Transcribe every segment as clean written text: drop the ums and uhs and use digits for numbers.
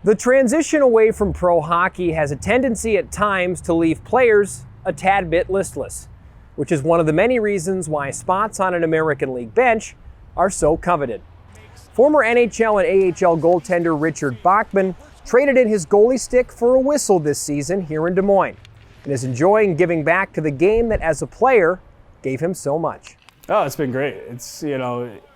The transition away from pro hockey has a tendency at times to leave players a tad bit listless, which is one of the many reasons why spots on an American League bench are so coveted. Former NHL and AHL goaltender Richard Bachman traded in his goalie stick for a whistle this season here in Des Moines and is enjoying giving back to the game that as a player gave him so much. Oh, it's been great. It's,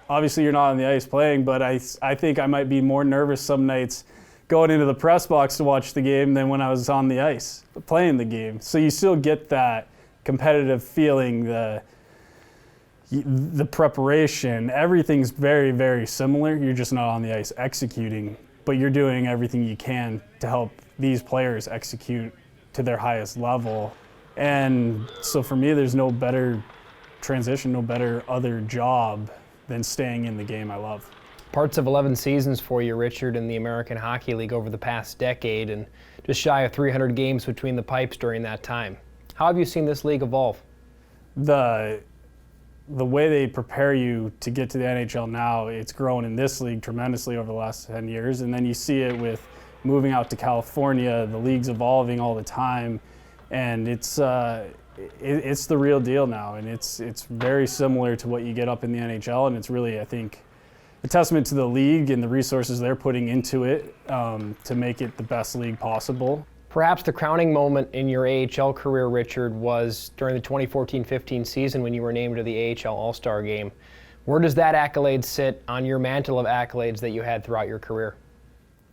obviously you're not on the ice playing, but I think I might be more nervous some nights going into the press box to watch the game than when I was on the ice playing the game. So you still get that competitive feeling, the preparation. Everything's very, very similar. You're just not on the ice executing, but you're doing everything you can to help these players execute to their highest level. And so for me, there's no better transition, no better other job than staying in the game I love. Parts of 11 seasons for you, Richard, in the American Hockey League over the past decade, and just shy of 300 games between the pipes during that time. How have you seen this league evolve? The way they prepare you to get to the NHL now, it's grown in this league tremendously over the last 10 years, and then you see it with moving out to California. The league's evolving all the time, and it's the real deal now, and it's very similar to what you get up in the NHL, and it's really, I think, a testament to the league and the resources they're putting into it to make it the best league possible. Perhaps the crowning moment in your AHL career, Richard, was during the 2014-15 season when you were named to the AHL All-Star Game. Where does that accolade sit on your mantle of accolades that you had throughout your career?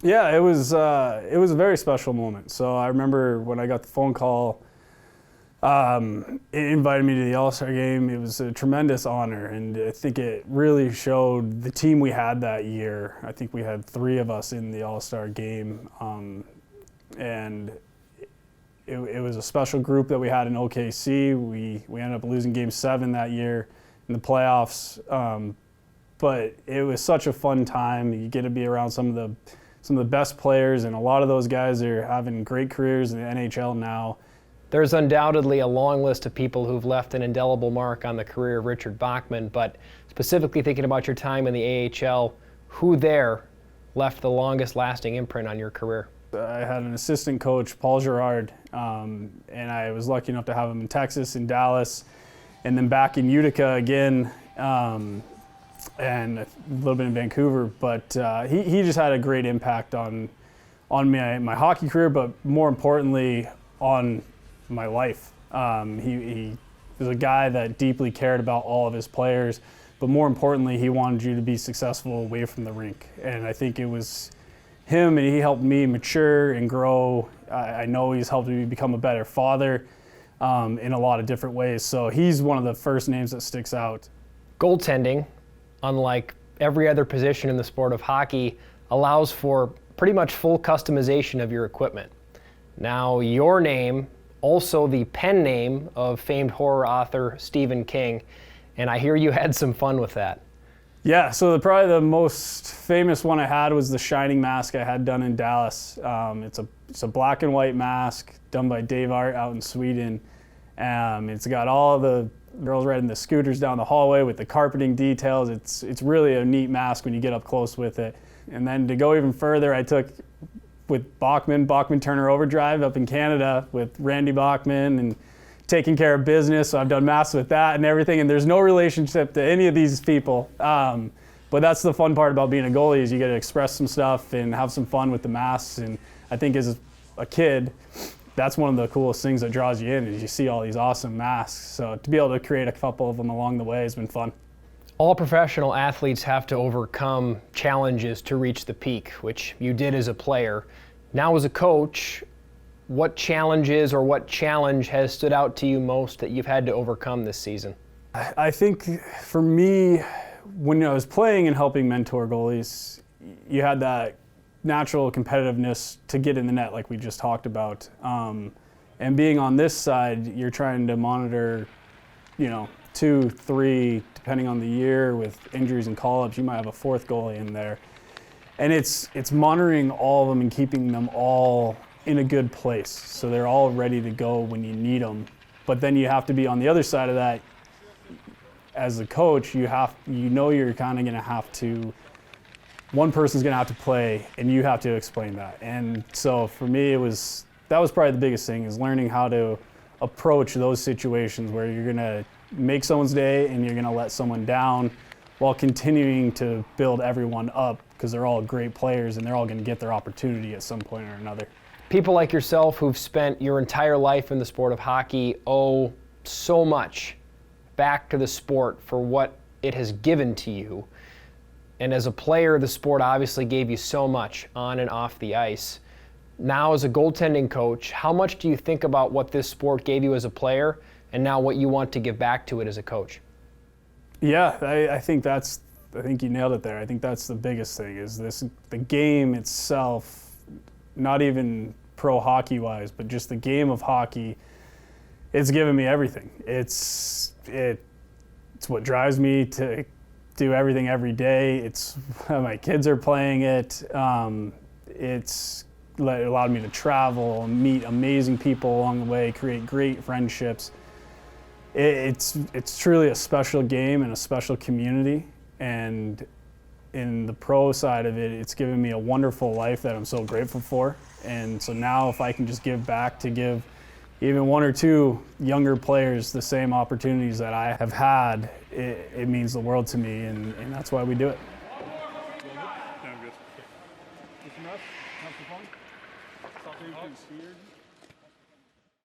Yeah, it was a very special moment. So I remember when I got the phone call, it invited me to the All-Star Game. It was a tremendous honor, and I think it really showed the team we had that year. I think we had 3 of us in the All-Star Game, and it was a special group that we had in OKC. We ended up losing Game 7 that year in the playoffs, but it was such a fun time. You get to be around some of the best players, and a lot of those guys are having great careers in the NHL now. There's undoubtedly a long list of people who've left an indelible mark on the career of Richard Bachman, but specifically thinking about your time in the AHL, who there left the longest lasting imprint on your career? I had an assistant coach, Paul Girard, and I was lucky enough to have him in Texas, in Dallas, and then back in Utica again, and a little bit in Vancouver. But he just had a great impact on my hockey career, but more importantly, on my life. He was a guy that deeply cared about all of his players, but more importantly, he wanted you to be successful away from the rink. And I think it was him, and he helped me mature and grow. I know he's helped me become a better father in a lot of different ways. So he's one of the first names that sticks out. Goaltending, unlike every other position in the sport of hockey, allows for pretty much full customization of your equipment. Now, your name, also the pen name of famed horror author Stephen King, and I hear you had some fun with that. Yeah, so probably the most famous one I had was the Shining mask I had done in Dallas. It's a black and white mask done by Dave Art out in Sweden. It's got all the girls riding the scooters down the hallway with the carpeting details. It's really a neat mask when you get up close with it. And then to go even further, I took with Bachman Turner Overdrive up in Canada with Randy Bachman and taking care of business. So I've done masks with that and everything, and there's no relationship to any of these people. But that's the fun part about being a goalie, is you get to express some stuff and have some fun with the masks. And I think as a kid, that's one of the coolest things that draws you in, is you see all these awesome masks. So to be able to create a couple of them along the way has been fun. All professional athletes have to overcome challenges to reach the peak, which you did as a player. Now as a coach, what challenges or what challenge has stood out to you most that you've had to overcome this season? I think for me, when I was playing and helping mentor goalies, you had that natural competitiveness to get in the net like we just talked about. And being on this side, you're trying to monitor, 2, 3, depending on the year, with injuries and call-ups, you might have a 4th goalie in there. And it's monitoring all of them and keeping them all in a good place, so they're all ready to go when you need them. But then you have to be on the other side of that. As a coach, you're kind of going to have to one person's going to have to play, and you have to explain that. And so for me, that was probably the biggest thing, is learning how to approach those situations where you're going to make someone's day and you're going to let someone down while continuing to build everyone up, because they're all great players and they're all going to get their opportunity at some point or another. People like yourself who've spent your entire life in the sport of hockey owe so much back to the sport for what it has given to you. And as a player, the sport obviously gave you so much on and off the ice. Now as a goaltending coach, how much do you think about what this sport gave you as a player and now what you want to give back to it as a coach? Yeah, I think you nailed it there. I think that's the biggest thing, is the game itself, not even pro hockey wise, but just the game of hockey. It's given me everything. It's what drives me to do everything every day. It's my kids are playing it. It's allowed me to travel, meet amazing people along the way, create great friendships. It's truly a special game and a special community. And in the pro side of it, it's given me a wonderful life that I'm so grateful for. And so now if I can just give back to give even one or two younger players the same opportunities that I have had, it means the world to me, and that's why we do it. Sounds good.